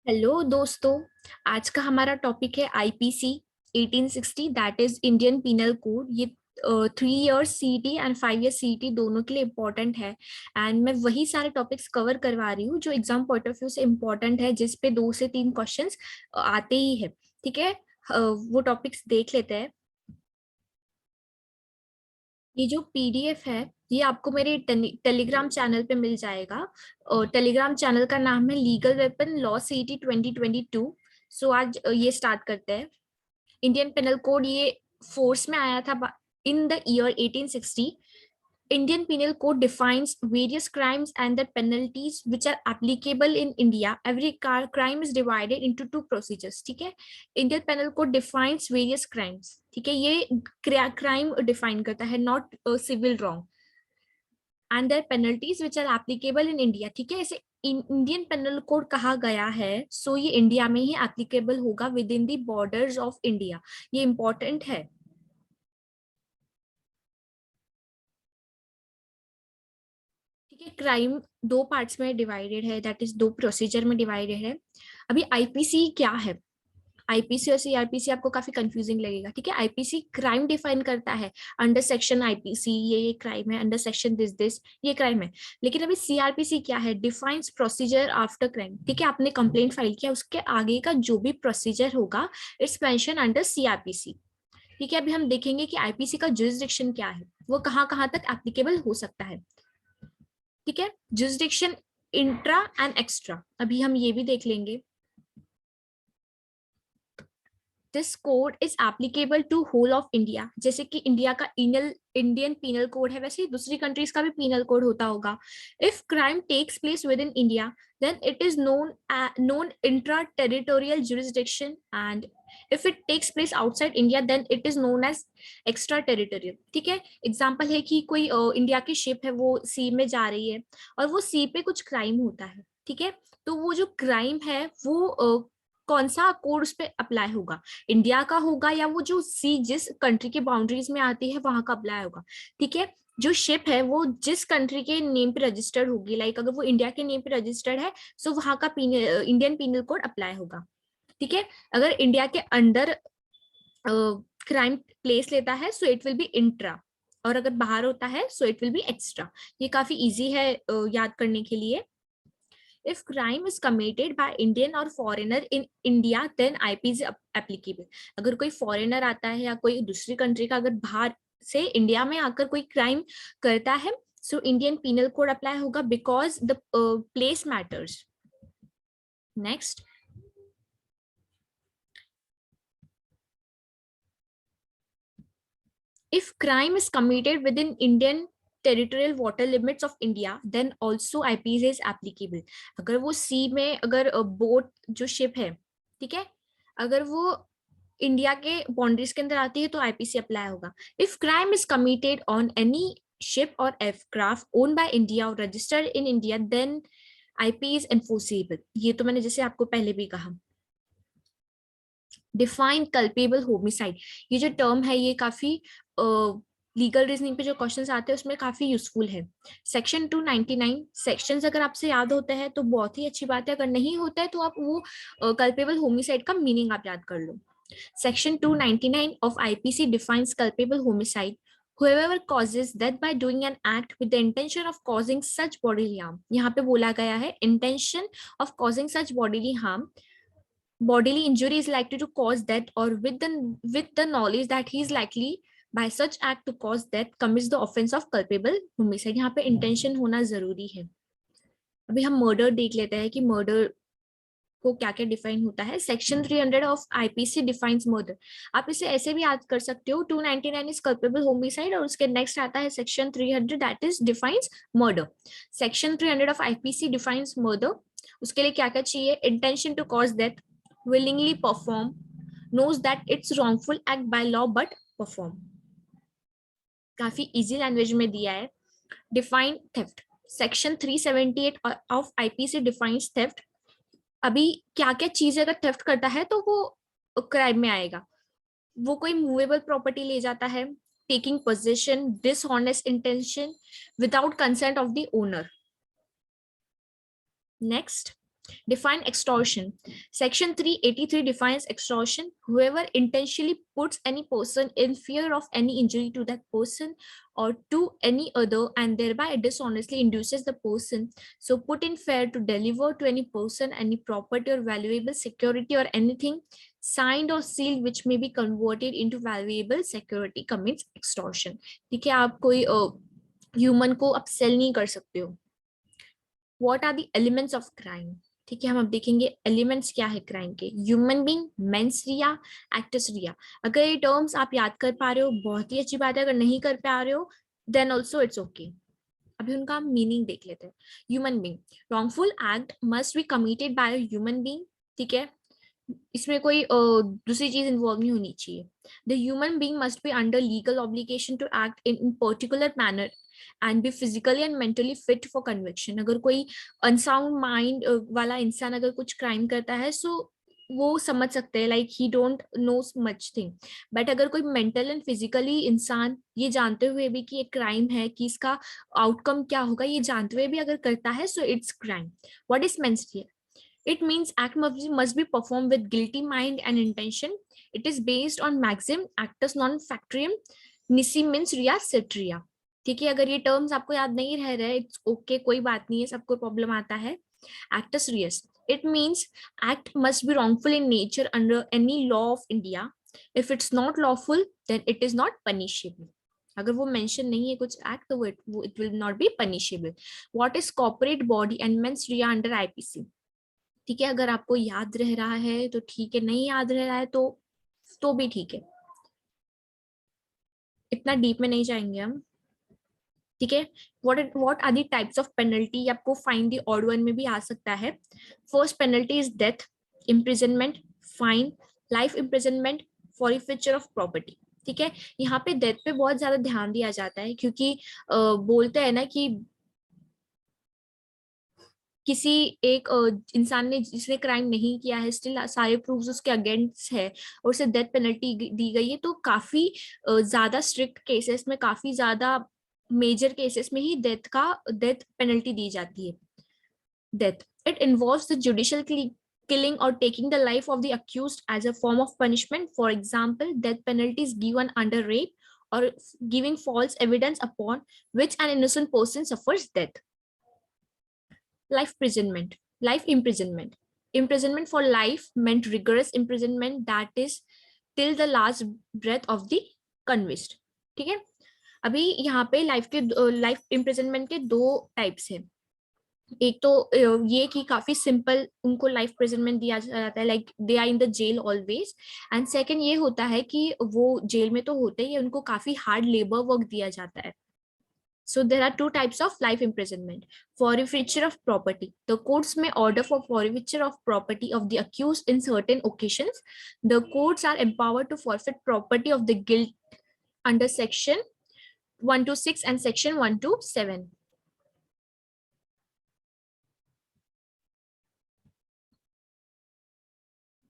Hello दोस्तों। आज का हमारा टॉपिक है IPC 1860 that is Indian penal code. ये 3 years CET and 5 years CET दोनों के लिए इम्पोर्टेंट है। एंड मैं वही सारे टॉपिक्स कवर करवा रही हूँ जो एग्जाम पॉइंट ऑफ व्यू से इम्पोर्टेंट है, जिस पे 2 से 3 क्वेश्चंस आते ही है। ठीक है। वो टॉपिक्स देख लेते हैं। ये जो पीडीएफ है ये आपको मेरे टेलीग्राम चैनल पे मिल जाएगा। और टेलीग्राम चैनल का नाम है लीगल वेपन लॉ सीईटी 2022। सो आज ये स्टार्ट करते हैं। इंडियन पेनल कोड ये फोर्स में आया था in the year 1860। Indian Penal Code defines various crimes and their penalties which are applicable in India. Every crime is divided into two procedures. ठीक है। Indian Penal Code defines various crimes. ठीक है, ये crime define करता है, not civil wrong. And their penalties which are applicable in India. ठीक है, ऐसे इंडियन पेनल कोड कहा गया है, सो ये इंडिया में ही एप्लीकेबल होगा with in the borders of India. ये इंपॉर्टेंट है। ठीक है, क्राइम दो पार्ट्स में डिवाइडेड है, दैट इज दो प्रोसीजर में डिवाइडेड है। अभी आईपीसी क्या है? आईपीसी और सीआरपीसी आपको काफी कंफ्यूजिंग लगेगा। ठीक है, आईपीसी क्राइम डिफाइन करता है, अंडर सेक्शन आईपीसी ये क्राइम है, अंडर सेक्शन दिस ये क्राइम है। लेकिन अभी सीआरपीसी क्या है? Defines procedure after crime. ठीक है, आपने कंप्लेंट फाइल किया, उसके आगे का जो भी प्रोसीजर होगा इट्स मेंशन अंडर सीआरपीसी। ठीक है, अभी हम देखेंगे कि आईपीसी का जुरिसडिक्शन क्या है, वो कहाँ कहाँ तक एप्लीकेबल हो सकता है। ठीक है, जुरिसडिक्शन इंट्रा एंड एक्स्ट्रा अभी हम ये भी देख लेंगे। This code is applicable to whole of India. जैसे कि इंडिया का इंडियन पीनल कोड है, वैसे ही दूसरी कंट्रीज का भी पीनल कोड होता होगा। If crime takes place within India then it is known intra territorial jurisdiction, and if it takes place outside India then it is known as extra territorial. ठीक है, example है कि कोई India की ship है, वो सी में जा रही है और वो सी पे कुछ क्राइम होता है। ठीक है, तो वो जो क्राइम है वो कौन सा कोड उस पर अप्लाई होगा? इंडिया का होगा या वो जो सी जिस कंट्री के बाउंड्रीज में आती है वहां का अप्लाई होगा? ठीक है, जो शिप है वो जिस कंट्री के नेम पे रजिस्टर्ड होगी, लाइक अगर वो इंडिया के नेम पे रजिस्टर्ड है सो वहां का इंडियन पीनल कोड अप्लाई होगा। ठीक है, अगर इंडिया के अंदर क्राइम प्लेस लेता है so it will be intra, और अगर बाहर होता है so it will be extra. ये काफी इजी है याद करने के लिए। If crime is committed by Indian or foreigner in India, then IP is applicable. अगर कोई फॉरेनर आता है या कोई दूसरी कंट्री का अगर बाहर से इंडिया में आकर कोई क्राइम करता है so Indian penal code apply होगा because the place matters. Next, if crime is committed within Indian territorial water limits of India then also IPC is applicable. अगर वो सी में अगर बोट जो शिप है, ठीक है, अगर वो इंडिया के बाउंड्रीज के अंदर आती है तो आईपीसी अप्लाई होगा। If crime is committed on any ship or aircraft owned by India or registered in India then IP is enforceable. ये तो मैंने जैसे आपको पहले भी कहा। डिफाइन कल्पेबल होमिसाइड, ये जो टर्म है ये काफी लीगल रीजनिंग पे जो क्वेश्चंस आते हैं उसमें काफी यूजफुल है। सेक्शन 299 सेक्शंस अगर आपसे याद होते हैं तो बहुत ही अच्छी बात है, अगर नहीं होता है तो आप वो कल्पेबल होमिसाइड का मीनिंग आप याद कर लो। Section 299 of IPC defines culpable homicide, whoever causes death by doing an act with the intention of causing such bodily harm। यहाँ पे बोला गया है intention of causing such bodily harm, bodily injury is likely to cause death or with the knowledge that he is likely by such act to cause death commits the offense of culpable homicide। यहाँ पे intention होना जरूरी है। अभी हम murder देख लेते हैं कि मर्डर को क्या क्या डिफाइन होता है। Section 300 of IPC defines murder. आप इसे ऐसे भी याद कर सकते हो, 299 इज कल्पेबल होमिसाइड और उसके नेक्स्ट आता है section 300 that is defines murder. Section 300 of IPC defines murder, उसके लिए क्या क्या चाहिए? Intention to cause death, willingly perform, knows that it's wrongful act by law but perform। काफी इजी लैंग्वेज में दिया है। Define theft, section 378 of IPC defines theft. अभी क्या क्या चीजें अगर थेफ्ट करता है तो वो क्राइम में आएगा। वो कोई मूवेबल प्रॉपर्टी ले जाता है, taking possession, dishonest intention, without consent of the owner. Next, Define extortion. Section 383 defines extortion: whoever intentionally puts any person in fear of any injury to that person or to any other and thereby dishonestly induces the person so put in fear to deliver to any person any property or valuable security or anything signed or sealed which may be converted into valuable security commits extortion. ठीक है, आप कोई human को आप cell नहीं कर सकते हो. What are the elements of crime? ठीक है, हम अब देखेंगे एलिमेंट्स क्या है क्राइम के. Human being, mens rea, actus reus. अगर ये टर्म्स आप याद कर पा रहे हो बहुत ही अच्छी बात है, अगर नहीं कर पा रहे हो देन ऑल्सो इट्स ओके. अभी उनका मीनिंग देख लेते हैं. Human being, wrongful act must be committed by a human being. ठीक है, इसमें कोई दूसरी चीज इन्वॉल्व नहीं होनी चाहिए. The human being must be under legal obligation to act in particular manner and be physically and mentally fit for conviction. अगर कोई अनसाउंड माइंड वाला इंसान अगर कुछ क्राइम करता है सो वो समझ सकते हैं like he don't know much thing. But अगर कोई मेंटल एंड फिजिकली इंसान ये जानते हुए भी कि ये क्राइम है कि इसका आउटकम क्या होगा ये जानते हुए भी अगर करता है so it's crime. What is mens here? It means act must be performed with guilty mind and intention. It is based on maxim actus non factum nisi mens rea sit rea. ठीक है, अगर ये terms आपको याद नहीं रह रहे it's okay, कोई बात नहीं है, सबको प्रॉब्लम आता है. Actus reus, it means act must be wrongful in nature under any law of India. If it's not lawful then it is not punishable. अगर वो मेंशन नहीं है कुछ एक्ट तो it will not be punishable. What is corporate body and mens rea under IPC? ठीक है, अगर आपको याद रह रहा है तो ठीक है, नहीं याद रह रहा है तो भी ठीक है, इतना डीप में नहीं जाएंगे हम. ठीक है, what are the types of penalty? आपको फाइन दी ऑड वन में भी आ सकता है. First penalty is death, imprisonment, fine, life imprisonment, forfeiture of property. ठीक है, यहाँ पे डेथ पे बहुत ज्यादा ध्यान दिया जाता है क्योंकि बोलते हैं ना कि किसी एक इंसान ने जिसने क्राइम नहीं किया है स्टिल सारे प्रूफ्स उसके अगेंस्ट है और उसे डेथ पेनल्टी दी गई है तो काफी ज्यादा स्ट्रिक्ट केसेस में, काफी ज्यादा मेजर केसेस में ही डेथ पेनल्टी दी जाती है. Death, it involves the judicial killing or taking the life of the accused as a form of punishment. For example, death penalty is given under rape or giving false evidence upon which an innocent person suffers death. Life imprisonment. Imprisonment for life meant rigorous imprisonment that is till the last breath of the convict. ठीक है, अभी यहाँ पे life imprisonment के दो types हैं. एक तो ये कि काफी सिंपल उनको लाइफ इम्प्रिजनमेंट दिया जाता है like they are in the jail always. And second ये होता है कि वो जेल में तो होते ही उनको काफी हार्ड लेबर वर्क दिया जाता है. So there are two types of life imprisonment. Forfeiture of property. The courts may order for forfeiture of property of the accused in certain occasions. The courts are empowered to forfeit property of the guilt under section 126 and section 127.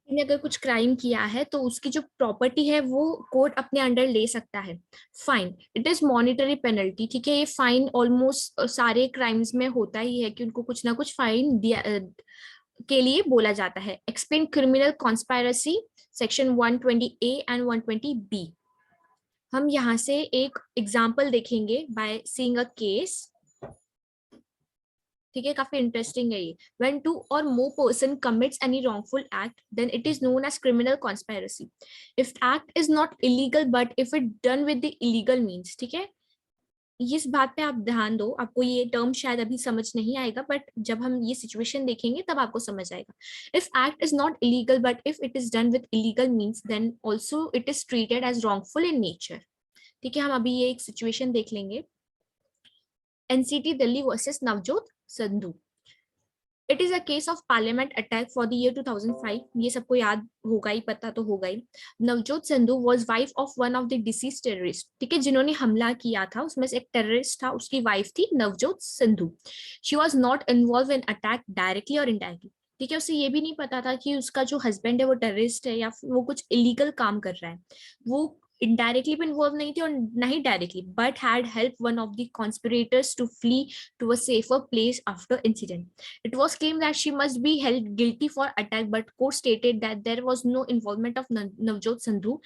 ने अगर कुछ crime किया है तो उसकी जो property है वो कोर्ट अपने अंडर ले सकता है. Fine, it is monetary penalty. ठीक है, ये फाइन ऑलमोस्ट सारे क्राइम्स में होता ही है कि उनको कुछ ना कुछ फाइन दिया के लिए बोला जाता है. Explain criminal conspiracy section 120A and 120B. हम यहाँ से एक एग्जाम्पल देखेंगे बाय सीइंग अ केस. ठीक है, काफी इंटरेस्टिंग है ये. When two or more person commits any wrongful act, then it is known as criminal conspiracy. If act is not illegal, but if it done with the illegal means. ठीक है, इस बात पे आप ध्यान दो. आपको ये टर्म शायद अभी समझ नहीं आएगा बट जब हम ये सिचुएशन देखेंगे तब आपको समझ आएगा. If act is not illegal but if it is done with illegal means then also it is treated as wrongful in nature. ठीक है, हम अभी ये एक सिचुएशन देख लेंगे. NCT Delhi versus Navjot Sandhu. It is a case of parliament attack for the year 2005. ये सबको याद होगा ही, पता तो होगा ही. Navjot Sandhu was wife of one of the deceased terrorists. ठीक है, जिन्होंने हमला किया था उसमें से एक टेररिस्ट था, उसकी वाइफ थी Navjot Sandhu. She was not involved in attack directly or indirectly. ठीक है, उसे ये भी नहीं पता था कि उसका जो हस्बैंड है वो टेररिस्ट है या वो कुछ इलीगल काम कर रहा है. वो इनडायरेक्टली भी इन्वॉल्व नहीं थी और ना ही directly, but had help one of the conspirators to flee to a safer place after incident. It was claimed that she must be held guilty for attack, but court stated that there was no involvement of Navjot Sandhu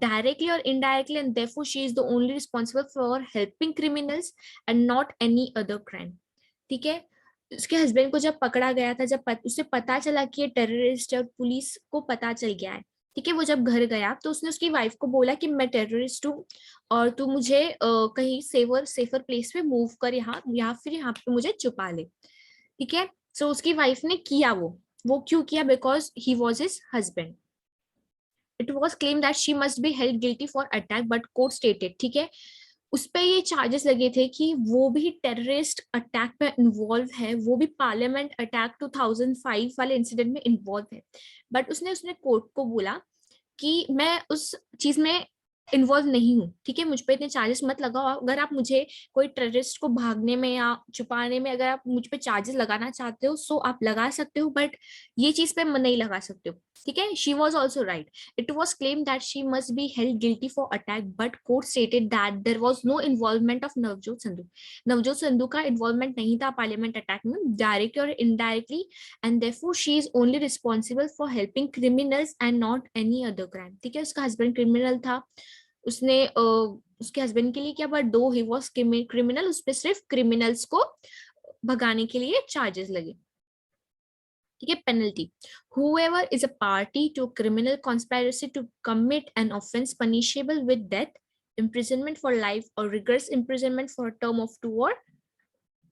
directly or indirectly, and therefore she is the only responsible for helping criminals and not any other crime. ठीक है. उसके husband को जब पकड़ा गया था, जब उसे पता चला कि ये टेररिस्ट है और पुलिस को पता चल गया है, ठीक है, वो जब घर गया तो उसने उसकी वाइफ को बोला कि मैं टेररिस्ट हूँ और तू मुझे कहीं सेफर प्लेस पे मूव कर, यहाँ या फिर यहाँ पे मुझे छुपा ले. ठीक है. सो उसकी वाइफ ने किया. वो क्यों किया? Because he was his husband. It was claim that she must be held guilty for attack, but court stated, ठीक है, उस पर ये चार्जेस लगे थे कि वो भी टेररिस्ट अटैक में इन्वॉल्व है, वो भी पार्लियामेंट अटैक 2005 वाले इंसिडेंट में इन्वॉल्व है. बट उसने कोर्ट को बोला कि मैं उस चीज में इन्वॉल्व नहीं हूँ. ठीक है, मुझ पे इतने चार्जेस मत लगाओ. अगर आप मुझे कोई टेररिस्ट को भागने में या छुपाने में अगर आप मुझ पे चार्जेस लगाना चाहते हो सो आप लगा सकते हो, बट ये चीज पे नहीं लगा सकते हो. ठीक है. She was also right. It was claim that she must be held guilty for attack, but court stated that there was no involvement of Navjot Sandhu. Navjot Sandhu का इन्वॉल्वमेंट नहीं था पार्लियामेंट अटैक में, directly or indirectly, and therefore she is only responsible for helping criminals and not any other crime. ठीक है. उसका husband criminal था, उसने उसके हस्बैंड के लिए क्या, बट दो ही वॉज क्रिमिनल, उस पर सिर्फ क्रिमिनल्स को भगाने के लिए चार्जेस लगे. ठीक है. Penalty. whoever is a party to criminal conspiracy to commit an offense punishable with death, imprisonment for life, or rigorous imprisonment for a term of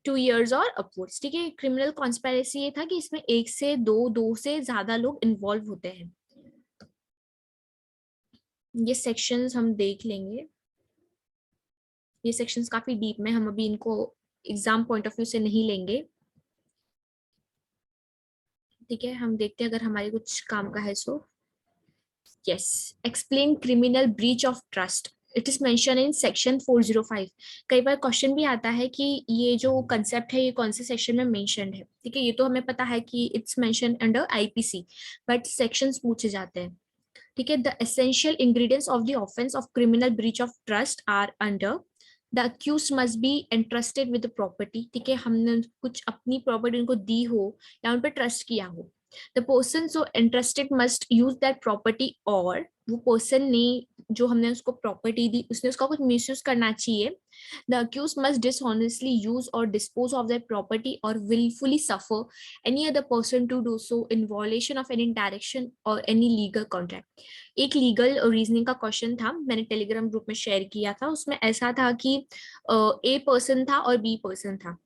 2 years और अपवर्ड्स. ठीक है. क्रिमिनल कॉन्स्पेरेसी ये था कि इसमें एक से दो से ज्यादा लोग इन्वॉल्व होते हैं. ये सेक्शंस हम देख लेंगे. ये सेक्शंस काफी डीप में, हम अभी इनको एग्जाम पॉइंट ऑफ व्यू से नहीं लेंगे. ठीक है. हम देखते हैं अगर हमारे कुछ काम का है so. Yes. Explain criminal breach of trust. It is mention in section 405. कई बार क्वेश्चन भी आता है कि ये जो कंसेप्ट है ये कौन से सेक्शन में मेंशन्ड है. ठीक है. ये तो हमें पता है कि it's mention under IPC, but sections पूछे जाते हैं. ठीक है. The essential ingredients of the offense of criminal breach of trust are under the accused must be entrusted with the property. ठीक है. हमने कुछ अपनी प्रॉपर्टी उनको दी हो या उन पर ट्रस्ट किया हो. The person so interested must use that property, और वो पर्सन ने जो हमने उसको प्रॉपर्टी दी उसने उसका कुछ मिसयूज करना चाहिए. The accuse must dishonestly use or dispose of that property or wilfully suffer any other person to do so in violation of any direction or any legal contract. एक लीगल रीजनिंग का question था, मैंने Telegram group में share किया था. उसमें ऐसा था कि ए पर्सन था और बी पर्सन था.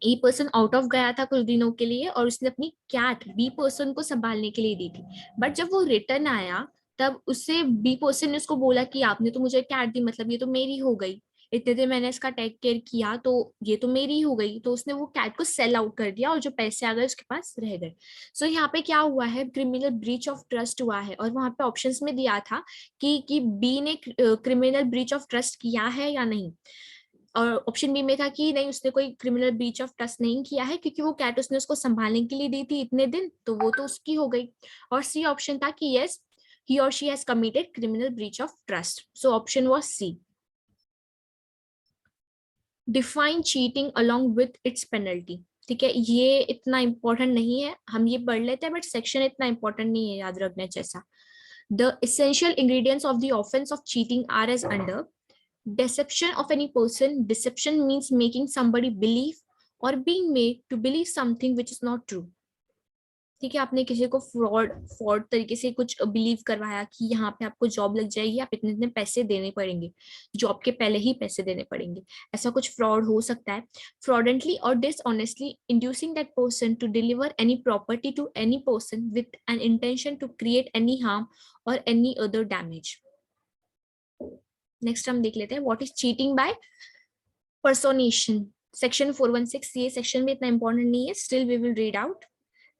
ए पर्सन आउट ऑफ गया था कुछ दिनों के लिए और उसने अपनी कैट बी पर्सन को संभालने के लिए दी थी. बट जब वो रिटर्न आया तब उससे बी पर्सन ने उसको बोला कि आपने तो मुझे कैट दी, मतलब ये तो मेरी हो गई, इतने दिन मैंने इसका टेक केयर किया तो ये तो मेरी हो गई. तो उसने वो कैट को सेल आउट कर दिया और जो पैसे आ गए उसके पास रह गए. सो यहाँ पे क्या हुआ है, क्रिमिनल ब्रीच ऑफ ट्रस्ट हुआ है. और वहां पे ऑप्शंस में दिया था कि बी ने क्रिमिनल ब्रीच ऑफ ट्रस्ट किया है या नहीं. और ऑप्शन बी में था कि नहीं, उसने कोई क्रिमिनल ब्रीच ऑफ ट्रस्ट नहीं किया है क्योंकि वो कैट उसने उसको संभालने के लिए दी थी इतने दिन, तो वो तो उसकी हो गई. और सी ऑप्शन था कि yes, he or she has committed criminal breach of trust. So option was C. Define cheating along with its penalty. ठीक है. ये इतना इंपॉर्टेंट नहीं है, हम ये पढ़ लेते हैं, बट सेक्शन इतना इंपॉर्टेंट नहीं है याद रखने जैसा. The essential ingredients of the offense of cheating are as under: deception of any person. Deception means making somebody believe or being made to believe something which is not true. ठीक है. आपने किसी को फ्रॉड तरीके से कुछ believe करवाया कि यहाँ पे आपको जॉब लग जाएगी, आप इतने इतने पैसे देने पड़ेंगे, जॉब के पहले ही पैसे देने पड़ेंगे, ऐसा कुछ फ्रॉड हो सकता है. फ्रॉडेंटली और dishonestly inducing that person to deliver any property to any person with an intention to create any harm और एनी अदर डैमेज. नेक्स्ट हम देख लेते हैं what is cheating by personation. Section 416. ये सेक्शन भी इतना इंपॉर्टेंट नहीं है, still we will read out.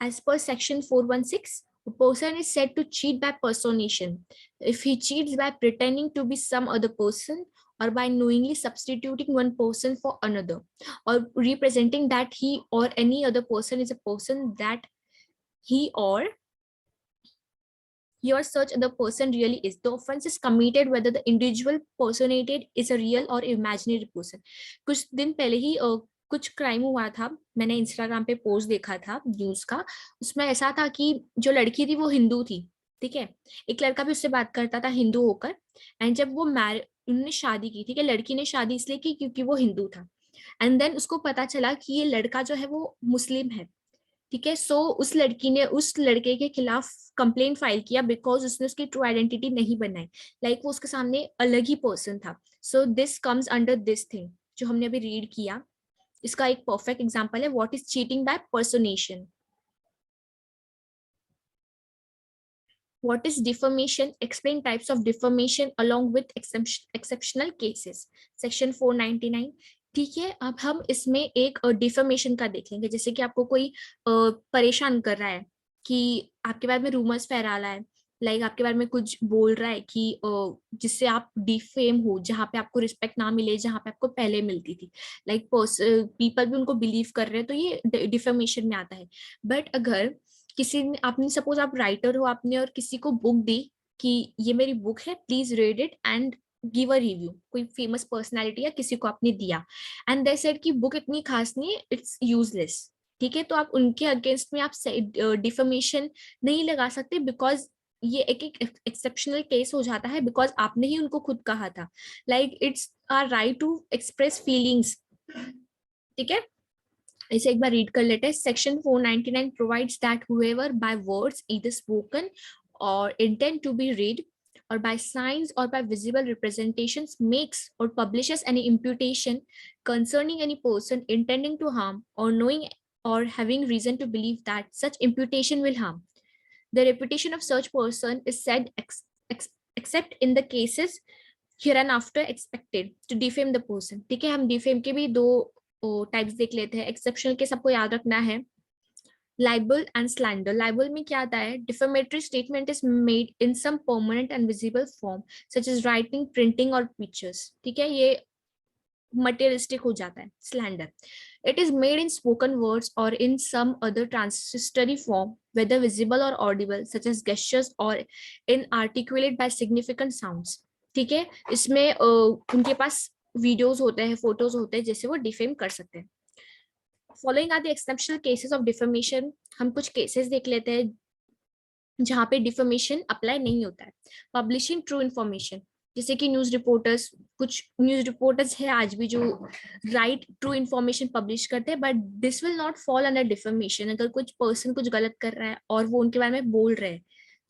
As per section 416, a person is said to cheat by personation if he cheats by pretending to be some other person or by knowingly substituting one person for another or representing that he or any other person is a person that he or your search the person really is. The offense is committed whether the individual personated is a real or imaginary person. कुछ दिन पहले ही कुछ crime हुआ था, मैंने Instagram पे post देखा था न्यूज का, उसमें ऐसा था कि जो लड़की थी वो हिंदू थी, ठीक है, एक लड़का भी उससे बात करता था हिंदू होकर, एंड जब वो उन्होंने शादी की, ठीक है, लड़की ने शादी इसलिए की क्योंकि वो हिंदू था, एंड देन उसको पता चला कि ये लड़का जो है वो मुस्लिम है, ठीक है, सो उस लड़की ने उस लड़के के खिलाफ कंप्लेन फाइल किया बिकॉज उसने उसकी ट्रू आइडेंटिटी नहीं बनाई, लाइक वो उसके सामने अलग ही पर्सन था. So this comes under this thing जो हमने अभी रीड किया, इसका एक परफेक्ट एग्जांपल है what is cheating by personation. What is defamation? Explain types of defamation along with exceptional cases. Section 499. ठीक है, अब हम इसमें एक डिफेमेशन का देखेंगे. जैसे कि आपको कोई परेशान कर रहा है कि आपके बारे में रूमर्स फैला रहा है, लाइक आपके बारे में कुछ बोल रहा है कि जिससे आप डिफेम हो, जहाँ पे आपको रिस्पेक्ट ना मिले जहाँ पे आपको पहले मिलती थी, लाइक पीपल भी उनको बिलीव कर रहे हैं, तो ये डिफेमेशन में आता है. बट अगर किसी ने, आपने सपोज आप राइटर हो, आपने और किसी को बुक दी कि ये मेरी बुक है, please read it and give a review, कोई फेमस पर्सनालिटी या किसी को आपने दिया, एंड दे सेड कि बुक इतनी खास नहीं है, इट्स यूजलेस, ठीक है, तो आप उनके अगेंस्ट में आप डिफेमेशन नहीं लगा सकते बिकॉज ये एक एक्सेप्शनल केस हो जाता है, बिकॉज आपने ही उनको खुद कहा था, like it's our right to express feelings, ठीक है. इसे एक बार रीड कर लेते हैं. Section 499 provides that whoever by words either spoken or intend to be read or by signs or by visible representations makes or publishes any imputation concerning any person intending to harm or knowing or having reason to believe that such imputation will harm. The reputation of such person is said except in the cases hereinafter expected to defame the person. ठीक है, हम defame के भी दो types देख लेते हैं. Exceptional के सबको याद रखना है. Liable and slander. लाइबल में क्या आता है? Defamatory statement is made in some permanent and visible form such as writing, printing or pictures, ठीक है, ये मटेरियलिस्टिक हो जाता है. Slander, it is made in spoken words or in some other transitory form whether visible or audible such as gestures or inarticulate by significant sounds. ठीक है, इसमें उनके पास वीडियोस होते हैं, फोटोज होते हैं, जैसे वो डिफेम कर सकते हैं. Following are the exceptional cases of defamation. हम कुछ केसेस देख लेते हैं जहाँ पे डिफेमेशन अप्लाई नहीं होता है. पब्लिशिंग ट्रू इन्फॉर्मेशन, जैसे कि न्यूज रिपोर्टर्स, कुछ न्यूज रिपोर्टर्स है आज भी जो राइट ट्रू इन्फॉर्मेशन पब्लिश करते हैं, but this will not fall under defamation. अगर कुछ पर्सन कुछ गलत कर रहा है और वो उनके बारे में बोल रहे हैं,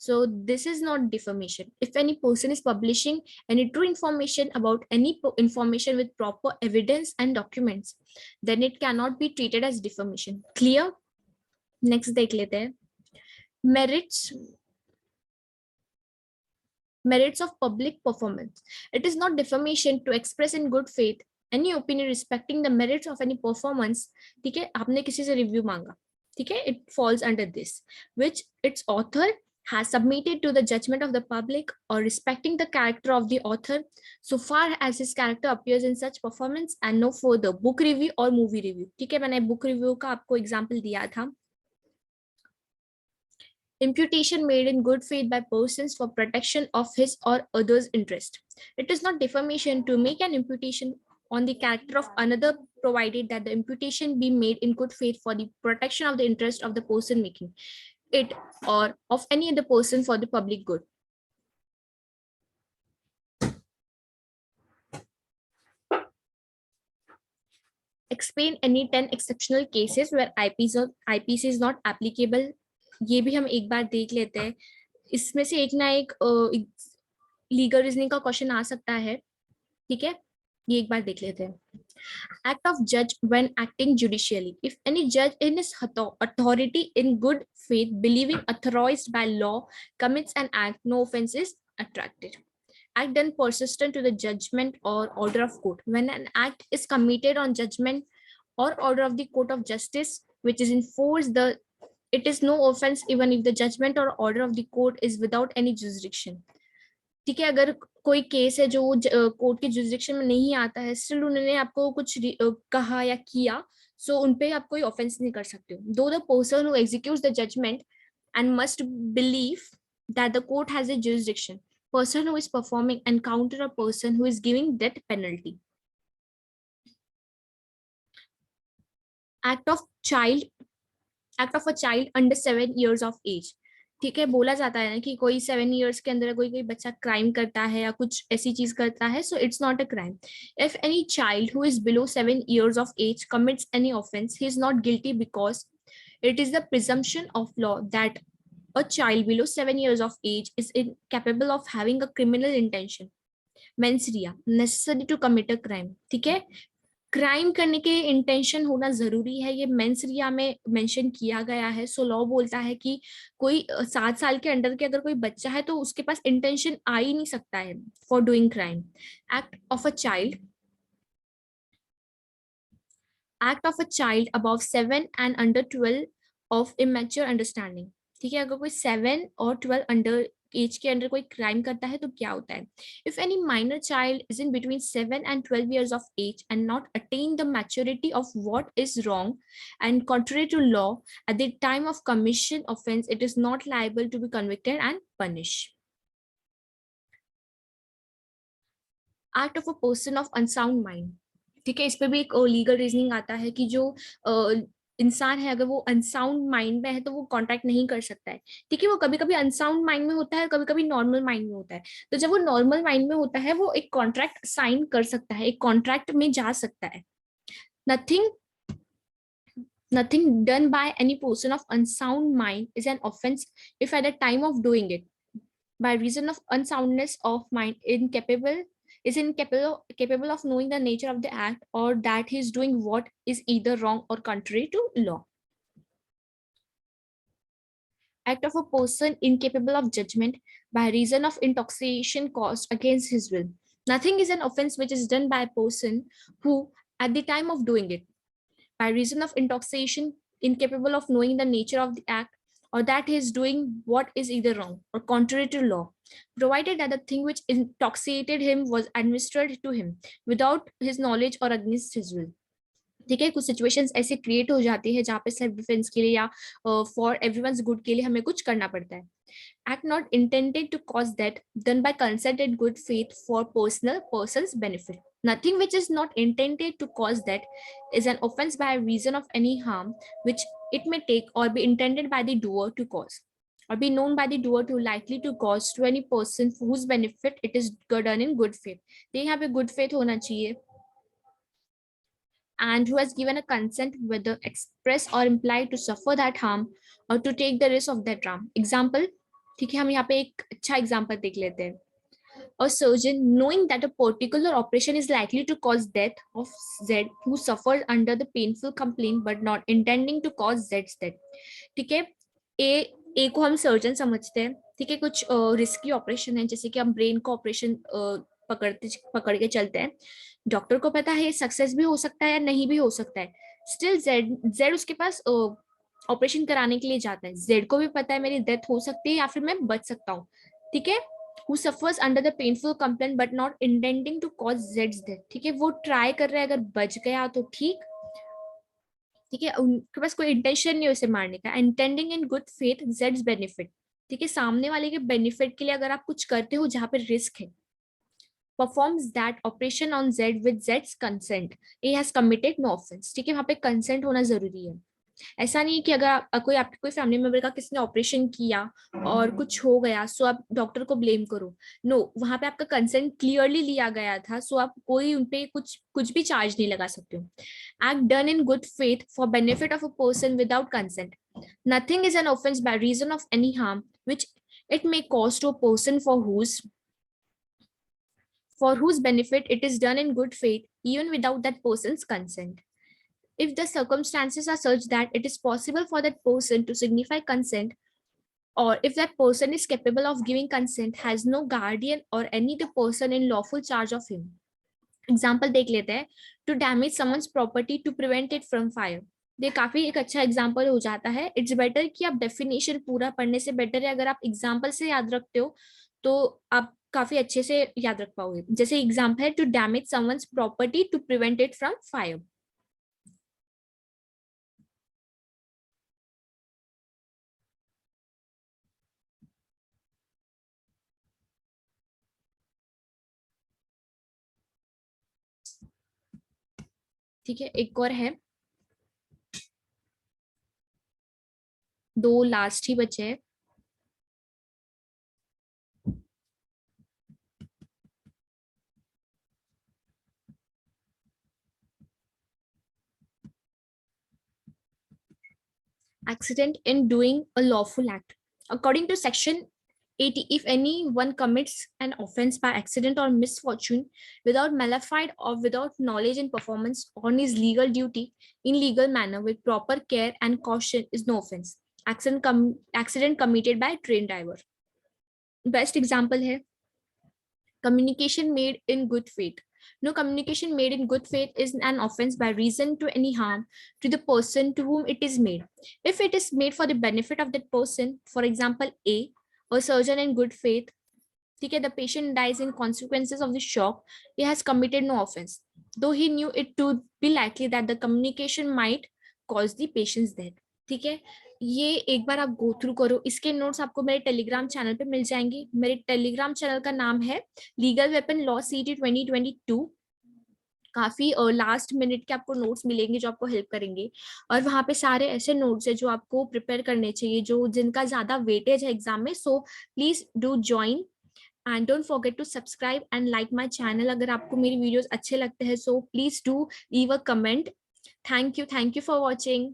so this is not defamation. If any person is publishing any true information about any information with proper evidence and documents, then it cannot be treated as defamation. Clear? Next देख लेते हैं. Merits of public performance. It is not defamation to express in good faith any opinion respecting the merits of any performance. ठीक है, आपने किसी से review मांगा, ठीक है, it falls under this, which its author has submitted to the judgment of the public or respecting the character of the author so far as his character appears in such performance and no further. Book review और movie review. ठीक है, मैंने book review का आपको example दिया था. Imputation made in good faith by persons for protection of his or others' interest. It is not defamation to make an imputation on the character of another, provided that the imputation be made in good faith for the protection of the interest of the person making it or of any other person for the public good. Explain any 10 exceptional cases where IPC is not applicable. ये भी हम एक बार देख लेते हैं. इसमें से एक ना एक लीगल रीजनिंग का क्वेश्चन आ सकता है, ठीक है, ये एक बार देख लेते हैं. Act of judge when acting judicially. If any judge in his authority in good faith believing authorized by law commits an act, no offense is attracted. Act done persistent to the judgment or order of court. When an act is committed on judgment or order of the court of justice which is in force, it is no offense even if the judgment or order of the court is without any jurisdiction. ठीक है, अगर कोई case है जो court के jurisdiction में नहीं आता है, स्टिल उन्होंने आपको कुछ कहा या किया, सो उनपे आप कोई ऑफेंस नहीं कर सकते हो. Though the person who executes the judgment and must believe that the court has a jurisdiction. Person who is performing encounter a person who is giving death penalty. Act of child, act of a child under 7 years of age. ठीक है, बोला जाता है ना कि कोई 7 years के अंदर कोई कोई बच्चा क्राइम करता है या कुछ ऐसी चीज करता है, so it's not a crime. If any child who is below 7 years of age commits any offense, he is not guilty because it is the presumption of law that a child below 7 years of age is incapable of having a criminal intention, mens rea, necessary to commit a crime. ठीक है, crime करने के intention होना जरूरी है, ये mains रिया में mention किया गया है. सो लॉ बोलता है कि कोई 7 साल के अंडर के अगर कोई बच्चा है तो उसके पास इंटेंशन आ ही नहीं सकता है for doing crime. Act of a child, act of a child above 7 and under 12 of immature understanding. ठीक है, अगर कोई 7 और 12 अंडर एज के अंडर कोई क्राइम करता है तो क्या होता है. If any minor child is in between 7 and 12 years of age and not attain the maturity of what is wrong and contrary to law at the time of commission offense, it is not liable to be convicted and punished. Act of a person of unsound mind. ठीक है, इस पे भी एक legal reasoning आता है कि जो इंसान है अगर वो अनसाउंड माइंड में है तो वो कॉन्ट्रैक्ट नहीं कर सकता है. ठीक है, वो कभी कभी अनसाउंड माइंड में होता है, कभी कभी नॉर्मल माइंड में होता है. तो जब वो नॉर्मल माइंड में होता है वो एक कॉन्ट्रैक्ट साइन कर सकता है, एक कॉन्ट्रैक्ट में जा सकता है. Nothing nothing done by any person of unsound mind is an offense if at the time of doing it by reason of unsoundness of mind incapable of knowing the nature of the act or that he is doing what is either wrong or contrary to law. Act of a person incapable of judgment by reason of intoxication caused against his will. Nothing is an offense which is done by a person who at the time of doing it by reason of intoxication incapable of knowing the nature of the act or that he is doing what is either wrong or contrary to law, provided that the thing which intoxicated him was administered to him without his knowledge or against his will. ठीक है, कुछ situations ऐसे create हो जाती है जहाँ पे self defence के लिए या फॉर एवरीवन्स गुड के लिए हमें कुछ करना पड़ता है. Act not intended to cause death done by consent and good faith for person's benefit. Nothing which is not intended to cause death is an offense by reason of any harm which it may take or be intended by the doer to cause or be known by the doer to likely to cause to any person for whose benefit it is done in good faith. तो यहाँ पे good faith होना चाहिए and who has given a consent whether express or implied to suffer that harm or to take the risk of that harm. Example, ठीक है, हम यहाँ पे एक अच्छा एग्जाम्पल देख लेते हैं. A surgeon knowing that a particular operation is likely to cause death of Z who suffered under the painful complaint but not intending to cause Z's death. ठीक है, ए को हम सर्जन समझते हैं. ठीक है, कुछ रिस्की ऑपरेशन है जैसे कि हम ब्रेन को ऑपरेशन पकड़ के चलते हैं. डॉक्टर को पता है सक्सेस भी हो सकता है या नहीं भी हो सकता है. स्टिल जेड उसके पास ऑपरेशन कराने के लिए जाता है. जेड को भी पता है मेरी डेथ हो सकती है या फिर मैं बच सकता हूँ. ठीक है, who suffers under the painful complaint but not intending to cause Z's death. ठीक है, वो ट्राई कर रहा है, अगर बच गया तो ठीक. ठीक है, उनके पास कोई इंटेंशन नहीं है उसे मारने का. इंटेंडिंग इन गुड फेथ Z's बेनिफिट. ठीक है, सामने वाले के बेनिफिट के लिए अगर आप कुछ करते हो जहाँ पे रिस्क है. Performs that operation on Z with Z's consent. A has committed no offense. ठीक है, वहाँ पे कंसेंट होना जरूरी है. ऐसा नहीं कि अगर कोई आपके कोई फैमिली मेंबर का किसी ने ऑपरेशन किया और कुछ हो गया सो आप डॉक्टर को ब्लेम करो. नो, वहां पे आपका कंसेंट क्लियरली लिया गया था, सो आप कोई उनपे कुछ भी चार्ज नहीं लगा सकते हो. Act done in good faith for benefit of a person without consent. Nothing is an offense by reason of any harm which it may cause to a person for whose benefit it is done in good faith even without that person's consent. If the circumstances are such that it is possible for that person to signify consent, or if that person is capable of giving consent, has no guardian or any other person in lawful charge of him. Example देख लेते हैं. To damage someone's property to prevent it from fire. ये काफी एक अच्छा example हो जाता है. इट्स बेटर कि आप डेफिनेशन पूरा पढ़ने से बेटर है अगर आप एग्जाम्पल से याद रखते हो तो आप काफी अच्छे से याद रख पाओगे. जैसे एग्जाम्पल है to damage someone's property to prevent it from fire. ठीक है, एक और है, 2 लास्ट ही बचे हैं। Accident in doing a lawful act. According to section 80, if anyone commits an offense by accident or misfortune without malafide or without knowledge and performance on his legal duty in legal manner with proper care and caution is no offense. Accident committed by train driver. Best example है communication made in good faith. No communication made in good faith is an offense by reason to any harm to the person to whom it is made. If it is made for the benefit of that person, for example, a surgeon in good faith, okay, the patient dies in consequences of the shock, he has committed no offense, though he knew it to be likely that the communication might cause the patient's death. ठीक है, ये एक बार आप go through करो, इसके notes आपको मेरे Telegram channel पे मिल जाएंगे। मेरे टेलीग्राम चैनल का नाम है लीगल वेपन लॉ सीटी 2022। काफी लास्ट मिनट के आपको नोट्स मिलेंगे जो आपको हेल्प करेंगे, और वहाँ पे सारे ऐसे नोट्स है जो आपको प्रिपेयर करने चाहिए, जो जिनका ज्यादा वेटेज है एग्जाम में। So please do join and don't forget to subscribe and like my channel. अगर आपको मेरी वीडियोस अच्छे लगते हैं so please do leave a comment. Thank you for watching.